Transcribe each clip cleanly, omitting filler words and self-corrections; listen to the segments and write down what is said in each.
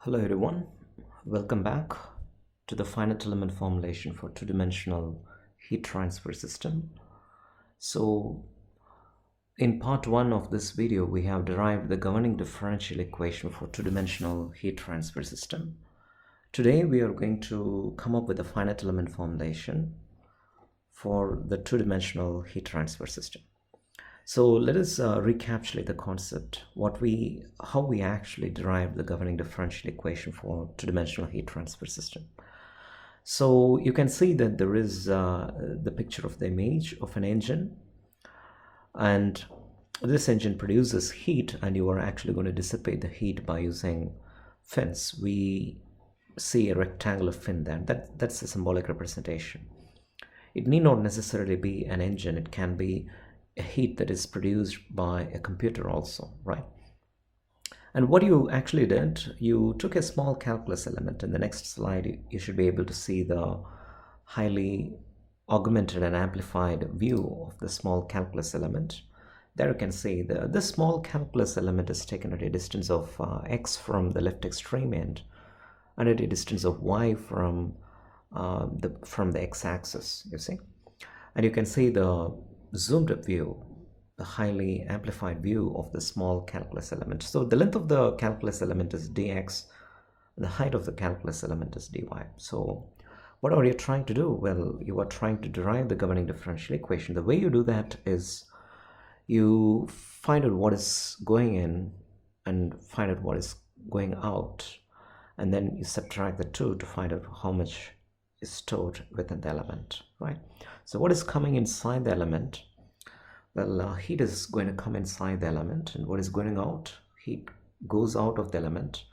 Hello everyone, welcome back to the finite element formulation for two-dimensional heat transfer system. So in part 1 of this video we have derived the governing differential equation for two-dimensional heat transfer system. Today we are going to come up with a finite element formulation for the two-dimensional heat transfer system. So let us recapitulate the concept, how we actually derived the governing differential equation for two-dimensional heat transfer system. So you can see that there is the picture of the image of an engine, and this engine produces heat, and you are actually going to dissipate the heat by using fins. We see a rectangular fin there. That's a symbolic representation. It need not necessarily be an engine. It can be a heat that is produced by a computer also, right? And what you actually did, you took a small calculus element. In the next slide, you should be able to see the highly augmented and amplified view of the small calculus element. There you can see this small calculus element is taken at a distance of x from the left extreme end and at a distance of y from the x-axis, you see. And you can see the zoomed up view, the highly amplified view of the small calculus element. So the length of the calculus element is dx, the height of the calculus element is dy. So what are you trying to do? Well, you are trying to derive the governing differential equation. The way you do that is you find out what is going in and find out what is going out, and then you subtract the two to find out how much is stored within the element, right? So what is coming inside the element? Well, heat is going to come inside the element, and what is going out? Heat goes out of the element,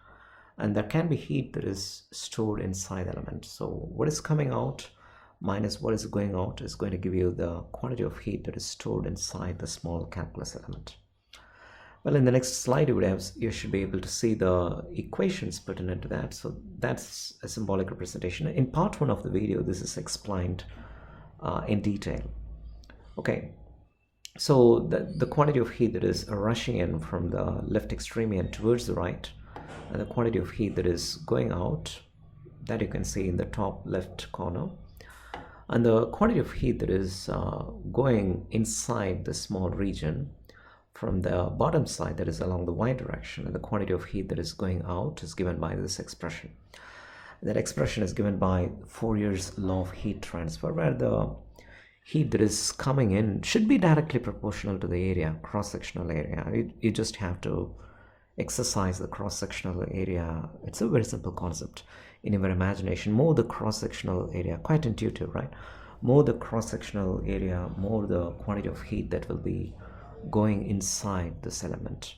and there can be heat that is stored inside the element. So what is coming out minus what is going out is going to give you the quantity of heat that is stored inside the small calculus element. Well, in the next slide you should be able to see the equations pertinent to that. So that's a symbolic representation. In part 1 of the video, this is explained in detail. Okay, so the quantity of heat that is rushing in from the left extreme end towards the right, and the quantity of heat that is going out, that you can see in the top left corner, and the quantity of heat that is going inside the small region from the bottom side, that is along the y direction, and the quantity of heat that is going out is given by this expression. That expression is given by Fourier's law of heat transfer, where the heat that is coming in should be directly proportional to the area, cross-sectional area. You just have to exercise the cross-sectional area. It's a very simple concept in your imagination. More the cross-sectional area, quite intuitive, right? More the cross-sectional area, more the quantity of heat that will be going inside this element.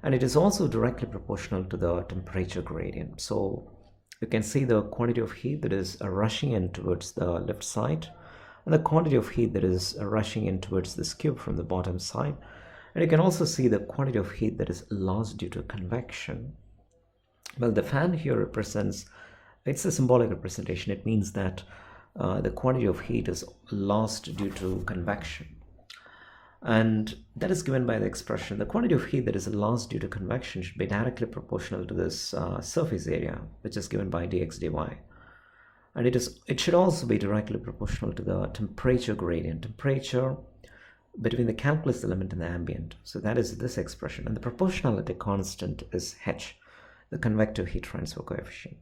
And it is also directly proportional to the temperature gradient. So you can see the quantity of heat that is rushing in towards the left side, and the quantity of heat that is rushing in towards this cube from the bottom side. And you can also see the quantity of heat that is lost due to convection. Well, the fan here represents, it's a symbolic representation. It means that the quantity of heat is lost due to convection. And that is given by the expression. The quantity of heat that is lost due to convection should be directly proportional to this surface area, which is given by dx dy. And it should also be directly proportional to the temperature gradient, temperature between the calculus element and the ambient. So that is this expression. And the proportionality constant is h, the convective heat transfer coefficient.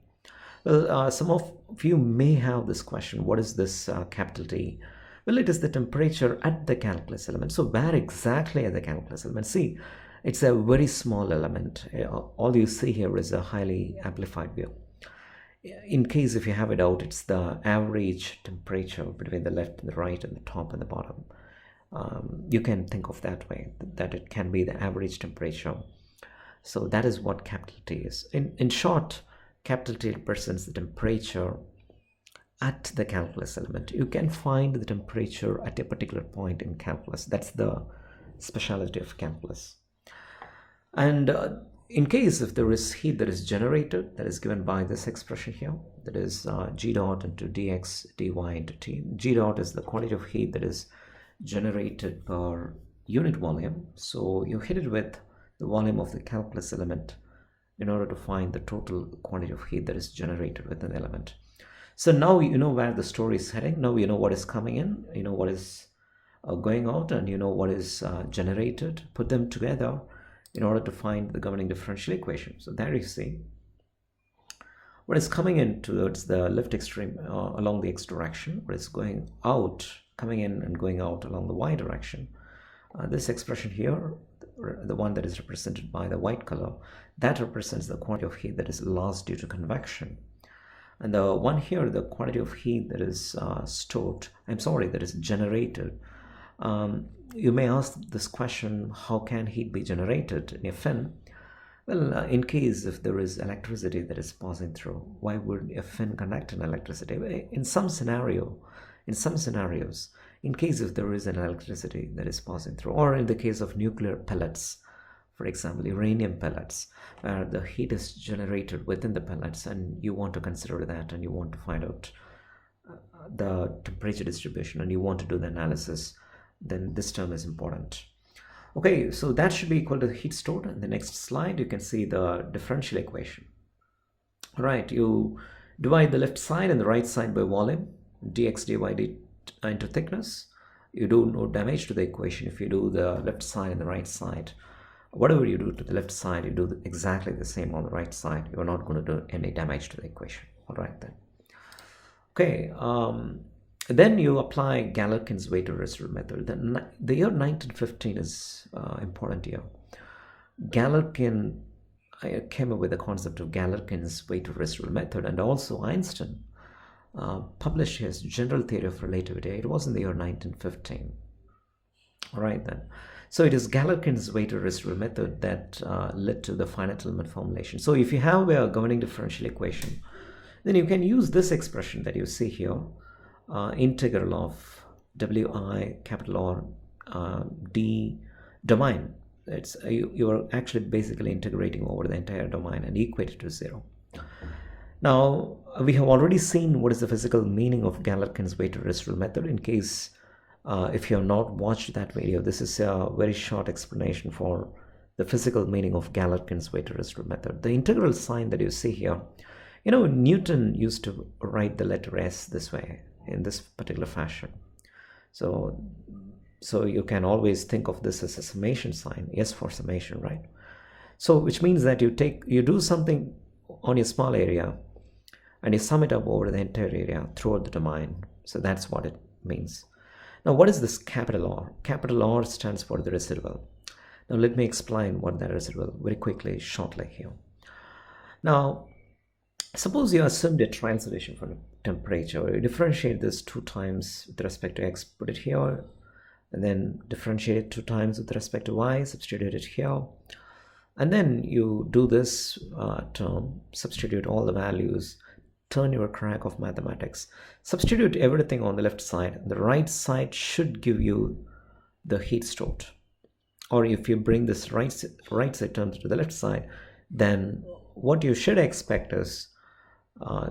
Well, some of you may have this question. What is this capital T? Well, it is the temperature at the calculus element. So where exactly at the calculus element? See, it's a very small element. All you see here is a highly amplified view. In case if you have it out, it's the average temperature between the left and the right and the top and the bottom. You can think of that way, that it can be the average temperature. So that is what capital T is. In short, capital T represents the temperature at the calculus element. You can find the temperature at a particular point in calculus. That's the specialty of calculus. And in case if there is heat that is generated, that is given by this expression here, that is g dot into dx dy into t. G dot is the quantity of heat that is generated per unit volume. So you hit it with the volume of the calculus element in order to find the total quantity of heat that is generated within the element. So now you know where the story is heading. Now you know what is coming in, you know what is going out, and you know what is generated. Put them together in order to find the governing differential equation. So there you see what is coming in towards the left extreme along the x direction, what is going out, coming in and going out along the y direction. This expression here, the one that is represented by the white color, that represents the quantity of heat that is lost due to convection. And the one here, the quantity of heat that is that is generated. You may ask this question, how can heat be generated in a fin? Well, in case if there is electricity that is passing through, why would a fin conduct an electricity? In some scenarios, in case if there is an electricity that is passing through, or in the case of nuclear pellets, for example, uranium pellets, where the heat is generated within the pellets, and you want to consider that, and you want to find out the temperature distribution, and you want to do the analysis, then this term is important. Okay, so that should be equal to the heat stored. In the next slide, you can see the differential equation. All right, you divide the left side and the right side by volume, dx dy into thickness. You do no damage to the equation if you do the left side and the right side. Whatever you do to the left side, you do exactly the same on the right side. You're not going to do any damage to the equation. All right then. Okay, then you apply Galerkin's weighted residual method. The year 1915 is important year. Galerkin came up with the concept of Galerkin's weighted residual method, and also Einstein published his general theory of relativity. It was in the year 1915. All right then. So it is Galerkin's weighted residual method that led to the finite element formulation. So if you have a governing differential equation, then you can use this expression that you see here, integral of Wi capital R d domain. It's you are actually basically integrating over the entire domain and equate it to 0. Now we have already seen what is the physical meaning of Galerkin's weighted residual method. In case if you have not watched that video, this is a very short explanation for the physical meaning of Galerkin's weighted residual method. The integral sign that you see here, you know, Newton used to write the letter S this way, in this particular fashion. So you can always think of this as a summation sign, S for summation, right? So which means that you do something on a small area and you sum it up over the entire area throughout the domain. So that's what it means. Now what is this capital R? Capital R stands for the residual. Now let me explain what that residual very quickly, shortly here. Now suppose you assumed a translation for temperature. You differentiate this 2 times with respect to x, put it here, and then differentiate it 2 times with respect to y, substitute it here, and then you do this term, substitute all the values, turn your crank of mathematics, substitute everything on the left side. The right side should give you the heat stored. Or if you bring this right side terms to the left side, then what you should expect is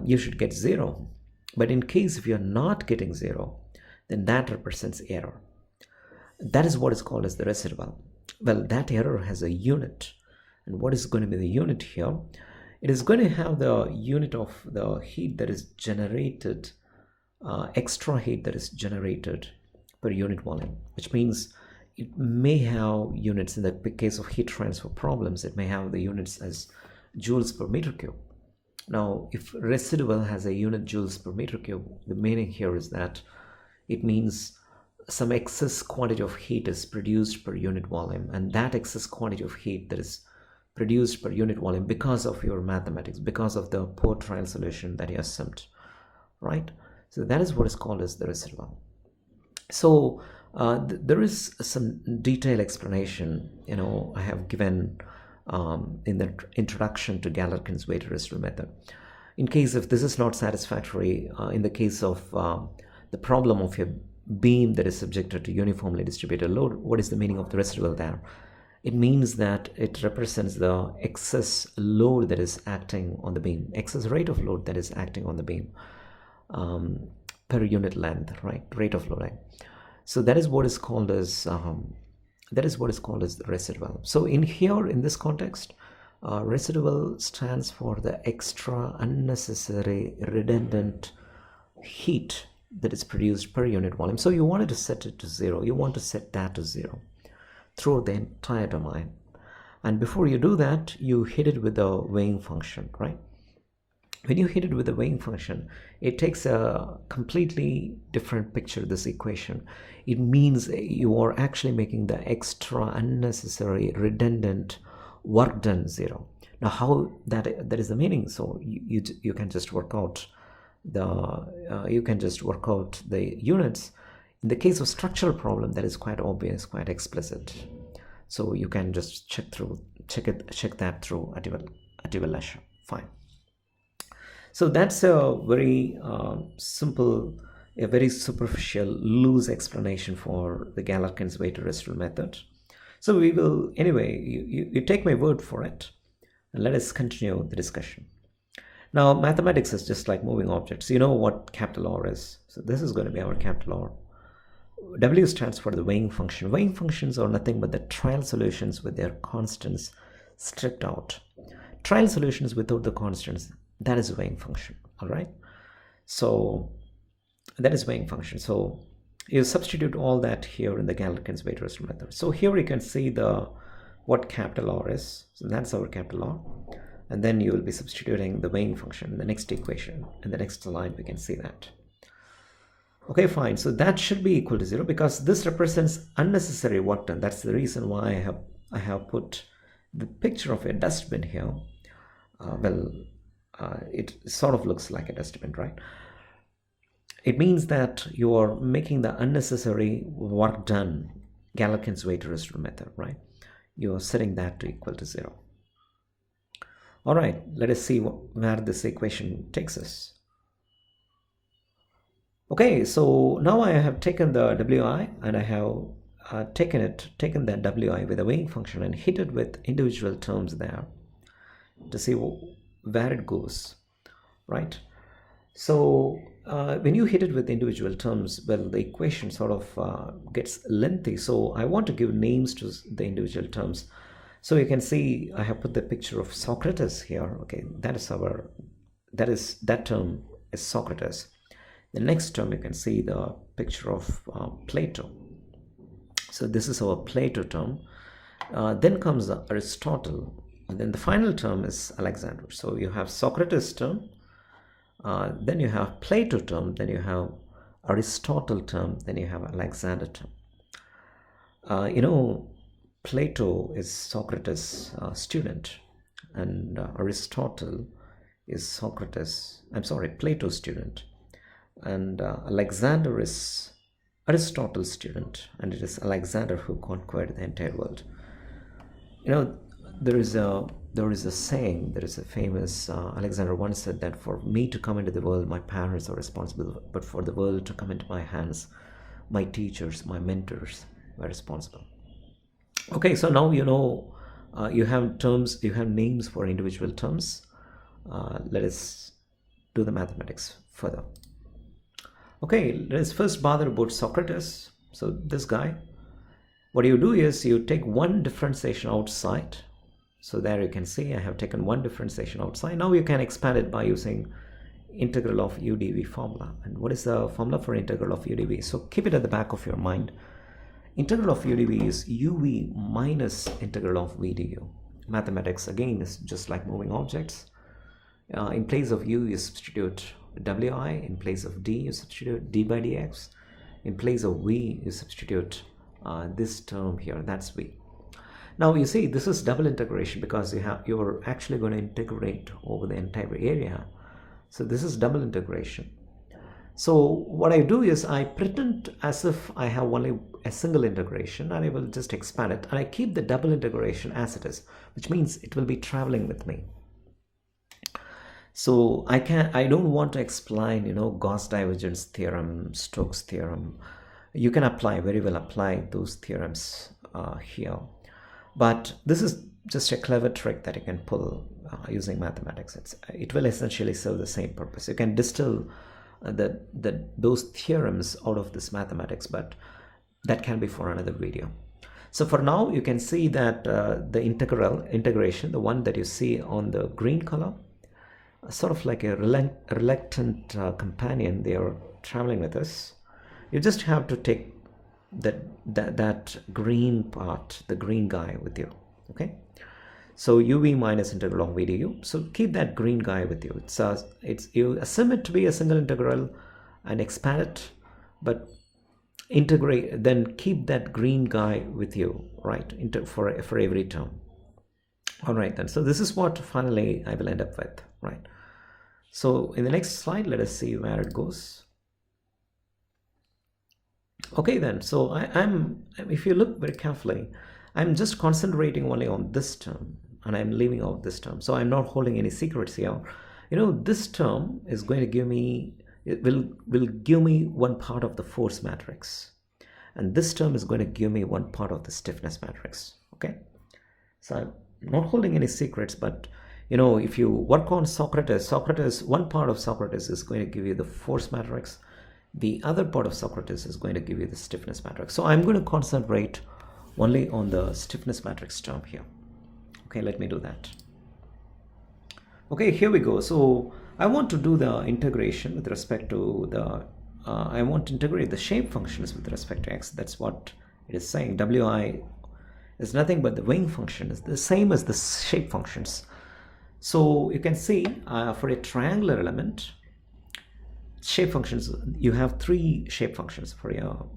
you should get 0. But in case if you're not getting 0, then that represents error. That is what is called as the residual. Well, that error has a unit. And what is going to be the unit here? It is going to have the unit of the heat that is generated, extra heat that is generated per unit volume, which means it may have units. In the case of heat transfer problems, it may have the units as joules per meter cube. Now, if residual has a unit joules per meter cube, the meaning here is that it means some excess quantity of heat is produced per unit volume, and that excess quantity of heat that is produced per unit volume because of your mathematics, because of the poor trial solution that you assumed, right? So that is what is called as the residual. So there is some detailed explanation, you know, I have given in the introduction to Galerkin's weighted residual method. In case if this is not satisfactory, in the case of the problem of a beam that is subjected to uniformly distributed load, what is the meaning of the residual there? It means that it represents the excess load that is acting on the beam, excess rate of load that is acting on the beam per unit length, right? Rate of load length. So that is what is called as the residual. So in here, in this context, Residual stands for the extra unnecessary redundant heat that is produced per unit volume. So you wanted to set it to 0. You want to set that to 0 throughout the entire domain. And before you do that, you hit it with the weighing function, right? When you hit it with the weighing function, it takes a completely different picture, this equation. It means you are actually making the extra unnecessary redundant work done 0. Now how that is the meaning. So you can just work out the units. In the case of structural problem, that is quite obvious, quite explicit. So you can just check that through at your leisure. Fine. So that's a very simple, a very superficial, loose explanation for the Galerkin's weighted residual method. So we will, anyway, you take my word for it, and let us continue the discussion. Now, mathematics is just like moving objects. You know what capital R is. So this is going to be our capital R. W stands for the weighing function. Weighing functions are nothing but the trial solutions with their constants stripped out. Trial solutions without the constants, that is a weighing function. All right. So that is weighing function. So you substitute all that here in the Galerkin's weighted residual method. So here you can see what capital R is. So that's our capital R. And then you will be substituting the weighing function in the next equation. In the next line, we can see that. Okay, fine. So that should be equal to 0 because this represents unnecessary work done. That's the reason why I have put the picture of a dustbin here. It sort of looks like a dustbin, right? It means that you are making the unnecessary work done, Galerkin's weighted residual method, right? You are setting that to equal to 0. All right, let us see where this equation takes us. Okay, so now I have taken the Wi and I have taken that Wi with a weighing function and hit it with individual terms there to see where it goes, right? So when you hit it with individual terms, well, the equation sort of gets lengthy. So I want to give names to the individual terms. So you can see I have put the picture of Socrates here. Okay, that term is Socrates. The next term you can see the picture of Plato. So this is our Plato term. Then comes Aristotle, and then the final term is Alexander. So you have Socrates term, then you have Plato term, then you have Aristotle term, then you have Alexander term. Plato is Socrates' student, and Aristotle is Plato's student, and Alexander is Aristotle's student, and it is Alexander who conquered the entire world. There is a saying, there is a famous, Alexander once said that for me to come into the world, my parents are responsible, but for the world to come into my hands, my teachers, my mentors were responsible. Okay, so now you have terms, you have names for individual terms. Let us do the mathematics further. Okay, let's first bother about Socrates. So this guy, what you do is you take one differentiation outside. So there you can see I have taken one differentiation outside. Now you can expand it by using integral of UdV formula. And what is the formula for integral of UdV? So keep it at the back of your mind. Integral of UdV is UV minus integral of V du. Mathematics again is just like moving objects. In place of U you substitute Wi, in place of D you substitute d by dx, in place of V you substitute this term here, that's V. Now you see this is double integration because you're actually going to integrate over the entire area. So this is double integration. So what I do is I pretend as if I have only a single integration and I will just expand it, and I keep the double integration as it is, which means it will be traveling with me. So I don't want to explain, Gauss divergence theorem, Stokes theorem. You can very well apply those theorems here. But this is just a clever trick that you can pull using mathematics. It will essentially serve the same purpose. You can distill those theorems out of this mathematics, but that can be for another video. So for now, you can see that the integration, the one that you see on the green color, sort of like a reluctant companion, they are traveling with us. You just have to take that green part, the green guy with you, okay? So uv minus integral of v du. So keep that green guy with you. You assume it to be a single integral and expand it, but integrate, then keep that green guy with you, right? For every term. All right then. So this is what finally I will end up with, right? So in the next slide, let us see where it goes. Okay then. So I'm if you look very carefully, I'm just concentrating only on this term and I'm leaving out this term. So I'm not holding any secrets here. You know, this term is going to give me, it will give me one part of the force matrix. And this term is going to give me one part of the stiffness matrix, okay? So I'm not holding any secrets, but you know, if you work on Socrates, one part of Socrates is going to give you the force matrix. The other part of Socrates is going to give you the stiffness matrix. So I'm going to concentrate only on the stiffness matrix term here. Okay, let me do that. Okay, here we go. So I want to do the integration with respect to the, I want to integrate the shape functions with respect to x. That's what it is saying. Wi is nothing but the wing function. Is the same as the shape functions. So you can see for a triangular element, shape functions, you have three shape functions for your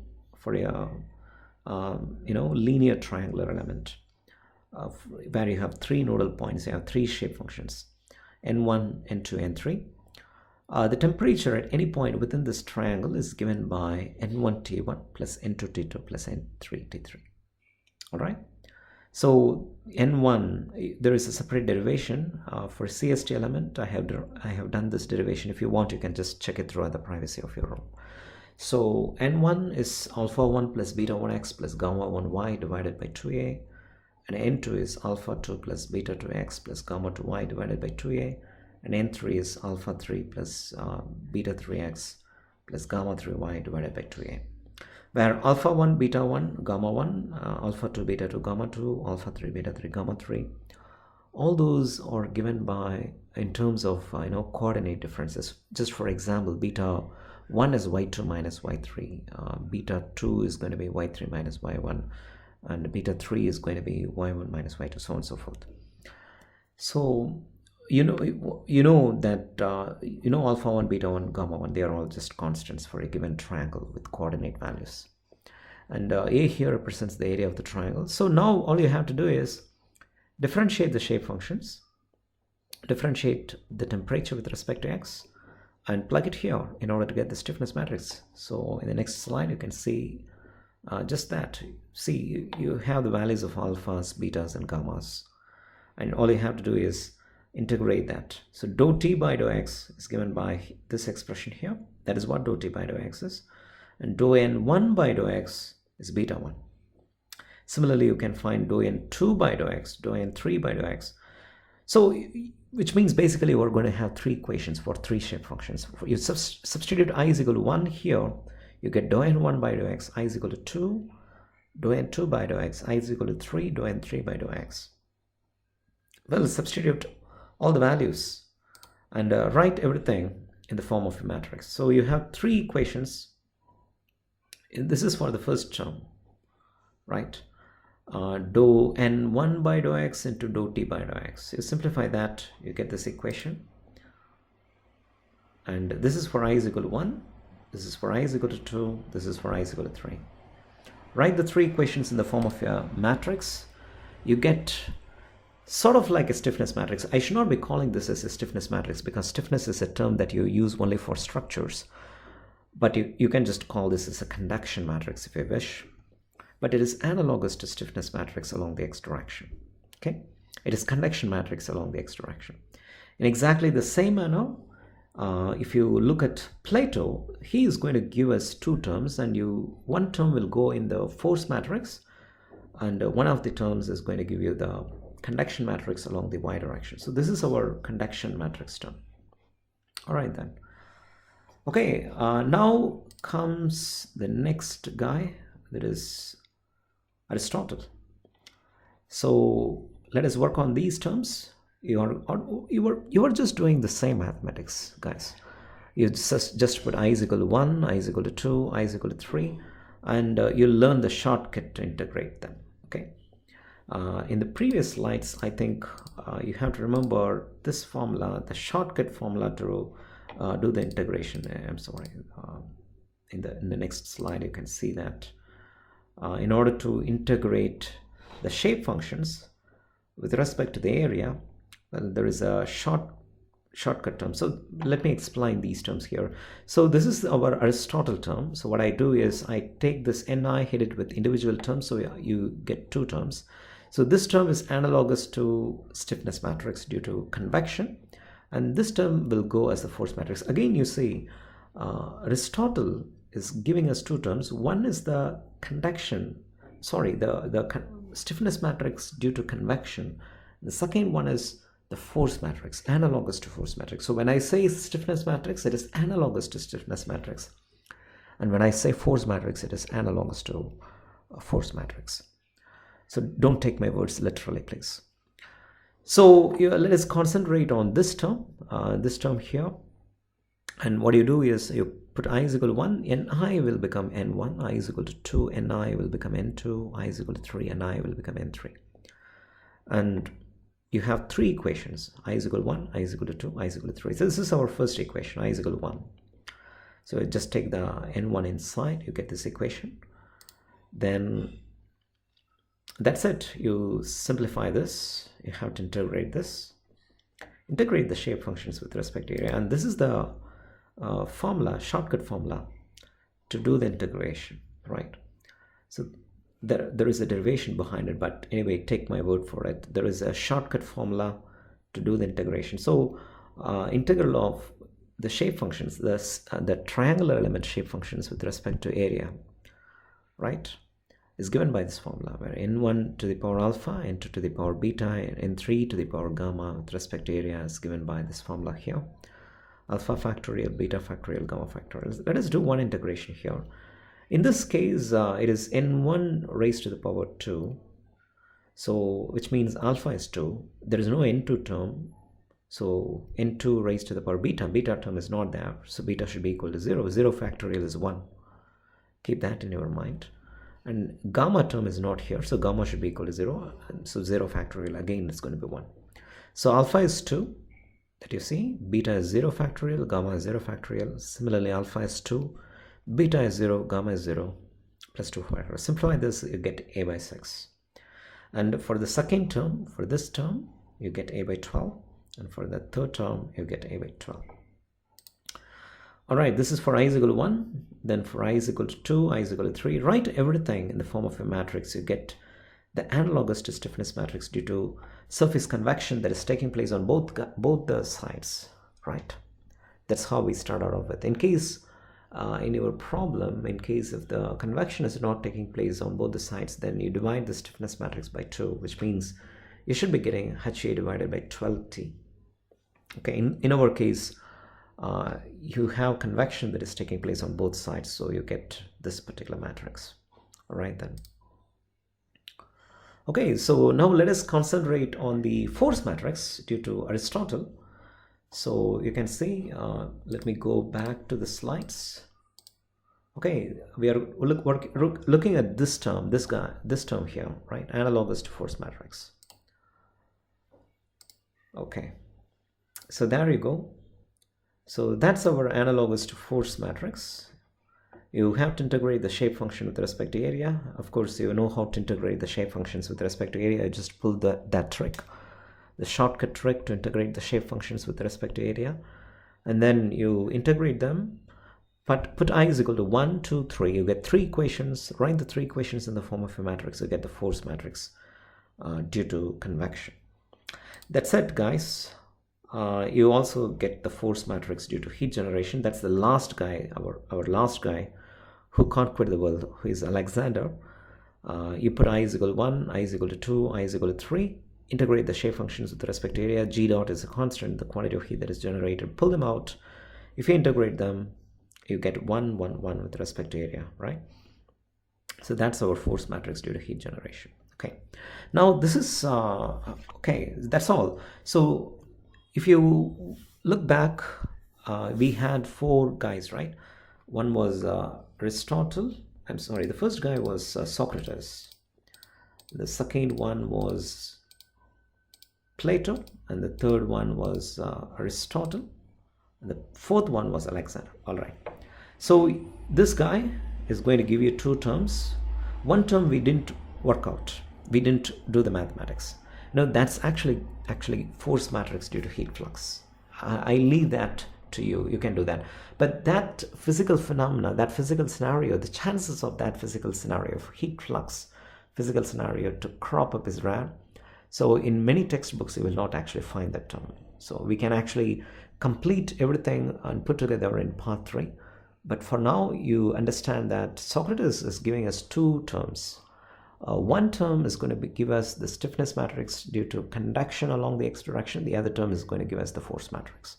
you know, linear triangular element where you have three nodal points. You have three shape functions, n1, n2, n3. The temperature at any point within this triangle is given by n1 t1 plus n2 t2 plus n3 t3. All right. So n1, there is a separate derivation for CST element. I have done this derivation. If you want, you can just check it through at the privacy of your room. So n1 is alpha 1 plus beta 1x plus gamma 1y divided by 2a, and n2 is alpha 2 plus beta 2x plus gamma 2y divided by 2a, and n3 is alpha 3 plus beta 3x plus gamma 3y divided by 2a. Where alpha 1, beta 1, gamma 1, alpha 2, beta 2, gamma 2, alpha 3, beta 3, gamma 3, all those are given by, in terms of, you know, coordinate differences. Just for example, beta 1 is y2 minus y3, beta 2 is going to be y3 minus y1, and beta 3 is going to be y1 minus y2, so on and so forth. So you know that you know, alpha 1, beta 1, gamma 1, they are all just constants for a given triangle with coordinate values, and a here represents the area of the triangle. So now all you have to do is differentiate the shape functions, differentiate the temperature with respect to x, and plug it here in order to get the stiffness matrix. So in the next slide you can see just that. See, you have the values of alphas, betas, and gammas, and all you have to do is integrate that. So dou t by dou x is given by this expression here. That is what dou t by dou x is. And dou n1 by dou x is beta 1. Similarly, you can find dou n2 by dou x, dou n3 by dou x. So, which means basically we're going to have three equations for three shape functions. You substitute I is equal to 1 here, you get dou n1 by dou x, I is equal to 2, dou n2 by dou x, I is equal to 3, dou n3 by dou x. Well, substitute all the values and write everything in the form of a matrix. So you have three equations. This is for the first term, right? Dou n1 by dou x into dou t by dou x. You simplify that, you get this equation. And this is for I is equal to 1, this is for I is equal to 2, this is for I is equal to 3. Write the three equations in the form of a matrix. You get sort of like a stiffness matrix. I should not be calling this as a stiffness matrix because stiffness is a term that you use only for structures. But you can just call this as a conduction matrix if you wish. But it is analogous to stiffness matrix along the x direction. Okay? It is conduction matrix along the x direction. In exactly the same manner, if you look at Plato, he is going to give us two terms, and one term will go in the force matrix, and one of the terms is going to give you the conduction matrix along the y direction. So this is our conduction matrix term. All right then. Okay, now comes the next guy, that is Aristotle. So let us work on these terms. You are just doing the same mathematics, guys. You just put I is equal to 1, I is equal to 2, I is equal to 3, and you'll learn the shortcut to integrate them. Okay. In the previous slides, I think you have to remember this formula, the shortcut formula to do the integration. I'm sorry. In the next slide, you can see that in order to integrate the shape functions with respect to the area, well, there is a shortcut term. So let me explain these terms here. So this is our Aristotle term. So what I do is I take this ni, hit it with individual terms, so you get two terms. So this term is analogous to stiffness matrix due to convection, and this term will go as the force matrix. Again, you see Aristotle is giving us two terms. One is the conduction, sorry, the stiffness matrix due to convection. The second one is the force matrix, analogous to force matrix. So when I say stiffness matrix, it is analogous to stiffness matrix. And when I say force matrix, it is analogous to force matrix. So don't take my words literally, please. So let us concentrate on this term here. And what you do is you put I is equal to 1, ni will become n1, I is equal to 2, ni will become n2, I is equal to 3, ni will become n3. And you have three equations, I is equal to 1, I is equal to 2, I is equal to 3. So this is our first equation, I is equal to 1. So just take the n1 inside, you get this equation. Then that's it. You simplify this, you have to integrate this, integrate the shape functions with respect to area, and this is the formula, shortcut formula to do the integration, right? So there is a derivation behind it, but anyway, take my word for it. There is a shortcut formula to do the integration. So integral of the shape functions, the triangular element shape functions with respect to area, right, is given by this formula, where n1 to the power alpha, n2 to the power beta, and n3 to the power gamma with respect to area is given by this formula here. Alpha factorial, beta factorial, gamma factorial. Let us do one integration here. In this case, it is n1 raised to the power 2. So, which means alpha is 2. There is no n2 term. So, n2 raised to the power beta. Beta term is not there. So, beta should be equal to 0. 0 factorial is 1. Keep that in your mind. And gamma term is not here. So, gamma should be equal to 0. And so, 0 factorial again is going to be 1. So, alpha is 2. That you see, beta is 0 factorial, gamma is 0 factorial. Similarly, alpha is 2, beta is 0, gamma is 0, plus 2 factorial. Simplify this, you get a by 6. And for the second term, for this term, you get a by 12. And for the third term, you get a by 12. All right, this is for I is equal to 1. Then for I is equal to 2, I is equal to 3. Write everything in the form of a matrix. You get the analogous to stiffness matrix due to surface convection that is taking place on both the sides, right? That's how we start out with. In case in your problem, in case if the convection is not taking place on both the sides, then you divide the stiffness matrix by 2, which means you should be getting HA divided by 12T. Okay, in our case, you have convection that is taking place on both sides, so you get this particular matrix. All right then. Okay, so now let us concentrate on the force matrix due to Aristotle. So you can see, let me go back to the slides. Okay, we are looking at this term, this term here, right? Analogous to force matrix. Okay, so there you go. So that's our analogous to force matrix. You have to integrate the shape function with respect to area. Of course, you know how to integrate the shape functions with respect to area. I just pulled that trick, the shortcut trick to integrate the shape functions with respect to area. And then you integrate them, but put I is equal to 1, 2, 3. You get 3 equations. Write the 3 equations in the form of a matrix. You get the force matrix due to convection. That's it, guys. You also get the force matrix due to heat generation. That's the last guy, our last guy who conquered the world, who is Alexander. You put I is equal to 1, I is equal to 2, I is equal to 3. Integrate the shape functions with respect to area. G dot is a constant, the quantity of heat that is generated. Pull them out. If you integrate them, you get 1, 1, 1 with respect to area, right? So that's our force matrix due to heat generation. Okay, now this is okay, that's all. So if you look back, we had four guys, right? One was Aristotle. I'm sorry, the first guy was Socrates. The second one was Plato, and the third one was Aristotle, and the fourth one was Alexander. All right, so this guy is going to give you two terms. One term we didn't work out, we didn't do the mathematics. No, that's actually force matrix due to heat flux. I leave that to you, you can do that. But that physical phenomena, that physical scenario, the chances of that physical scenario, of heat flux physical scenario to crop up is rare. So in many textbooks you will not actually find that term. So we can actually complete everything and put together in part 3. But for now, you understand that Socrates is giving us two terms. One term is going to give us the stiffness matrix due to conduction along the x direction. The other term is going to give us the force matrix.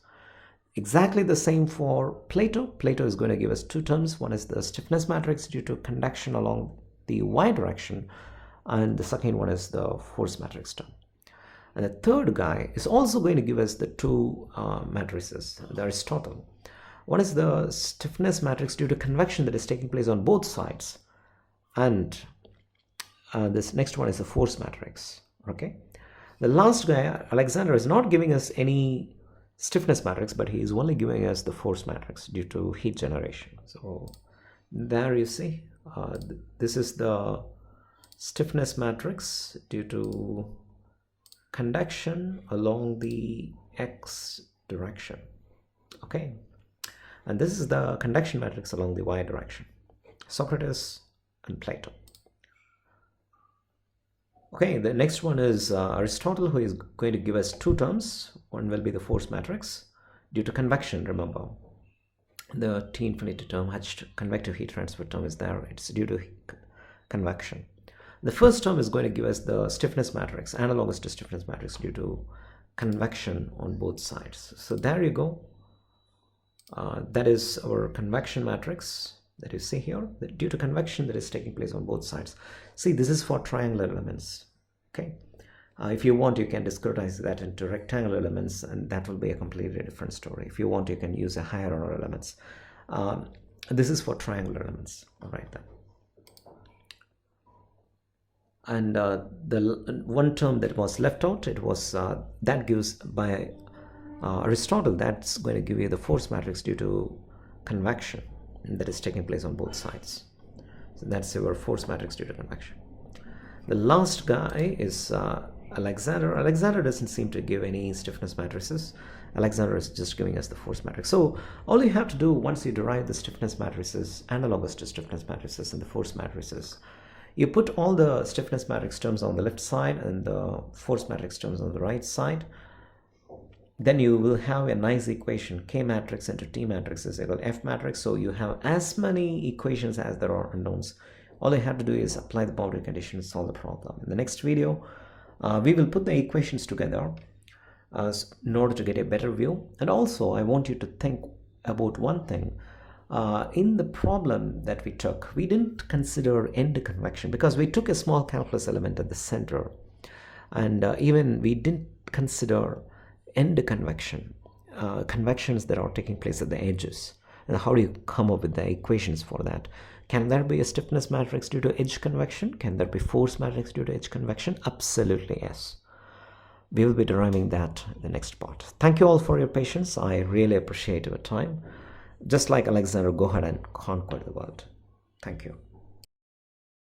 Exactly the same for Plato. Plato is going to give us two terms. One is the stiffness matrix due to conduction along the y direction, and the second one is the force matrix term. And the third guy is also going to give us the two matrices, the Aristotle. One is the stiffness matrix due to convection that is taking place on both sides, and this next one is the force matrix. Okay, the last guy, Alexander, is not giving us any stiffness matrix, but he is only giving us the force matrix due to heat generation. So there you see, this is the stiffness matrix due to conduction along the x direction. Okay, and this is the conduction matrix along the y direction, Socrates and Plato. Okay, the next one is Aristotle, who is going to give us two terms. One will be the force matrix due to convection. Remember, the T infinity term, H convective heat transfer term is there. It's due to convection. The first term is going to give us the stiffness matrix, analogous to stiffness matrix due to convection on both sides. So there you go. That is our convection matrix that you see here, due to convection that is taking place on both sides. See, this is for triangular elements. Okay, if you want, you can discretize that into rectangular elements, and that will be a completely different story. If you want, you can use a higher order elements. This is for triangular elements. All right then. And the one term that was left out, it was that gives by Aristotle, that's going to give you the force matrix due to convection that is taking place on both sides. So that's your force matrix due to convection. The last guy is Alexander. Alexander doesn't seem to give any stiffness matrices. Alexander is just giving us the force matrix. So all you have to do once you derive the stiffness matrices, analogous to stiffness matrices and the force matrices, you put all the stiffness matrix terms on the left side and the force matrix terms on the right side. Then you will have a nice equation. K matrix into T matrix is equal to F matrix. So you have as many equations as there are unknowns. All you have to do is apply the boundary condition and solve the problem. In the next video, we will put the equations together in order to get a better view. And also, I want you to think about one thing. In the problem that we took, we didn't consider end convection because we took a small calculus element at the center. And even we didn't consider end convection, convections that are taking place at the edges. And how do you come up with the equations for that? Can there be a stiffness matrix due to edge convection? Can there be force matrix due to edge convection? Absolutely yes. We will be deriving that in the next part. Thank you all for your patience. I really appreciate your time. Just like Alexander, go ahead and conquer the world. Thank you.